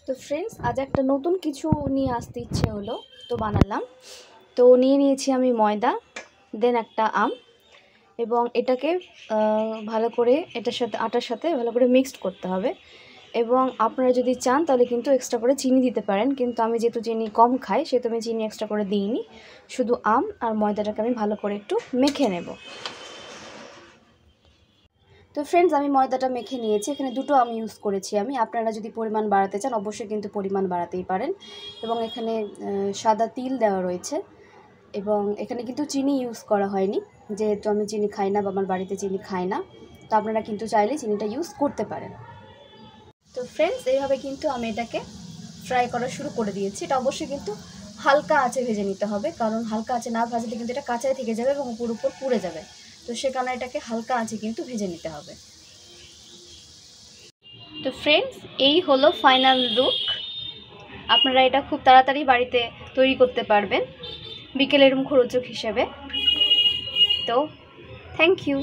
তো ফ্রেন্ডস, আজ একটা নতুন কিছু নিয়ে আসতে ইচ্ছে হলো, তো বানালাম। তো নিয়ে নিয়েছি আমি ময়দা, দেন একটা আম, এবং এটাকে ভালো করে এটার সাথে আটার সাথে ভালো করে মিক্সড করতে হবে। এবং আপনারা যদি চান তাহলে কিন্তু এক্সট্রা করে চিনি দিতে পারেন, কিন্তু আমি যেহেতু চিনি কম খাই সেহেতু আমি চিনি এক্সট্রা করে দিইনি। শুধু আম আর ময়দাটাকে আমি ভালো করে একটু মেখে নেব। তো ফ্রেন্ডস, আমি ময়দাটা মেখে নিয়েছি। এখানে দুটো আম ইউজ করেছি আমি। আপনারা যদি পরিমাণ বাড়াতে চান অবশ্যই কিন্তু পরিমাণ বাড়াতেই পারেন। এবং এখানে সাদা তিল দেওয়া রয়েছে, এবং এখানে কিন্তু চিনি ইউজ করা হয়নি, যেহেতু আমি চিনি খাই না বা আমার বাড়িতে চিনি খায় না। তো আপনারা কিন্তু চাইলে চিনিটা ইউজ করতে পারেন। তো ফ্রেন্ডস, এইভাবে কিন্তু আমি এটাকে ফ্রাই করা শুরু করে দিয়েছি। এটা অবশ্যই কিন্তু হালকা আঁচে ভেজে নিতে হবে, কারণ হালকা আঁচে না ভাজলে কিন্তু এটা কাঁচাই থেকে যাবে এবং উপর উপর পুড়ে যাবে। তো সে কারণে এটাকে হালকা আঁচে কিন্তু ভেজে নিতে হবে। তো ফ্রেন্ডস, এই হলো ফাইনাল লুক। আপনারা এটা খুব তাড়াতাড়ি বাড়িতে তৈরি করতে পারবেন বিকেলের মুখরোচক হিসেবে। তো থ্যাংক ইউ।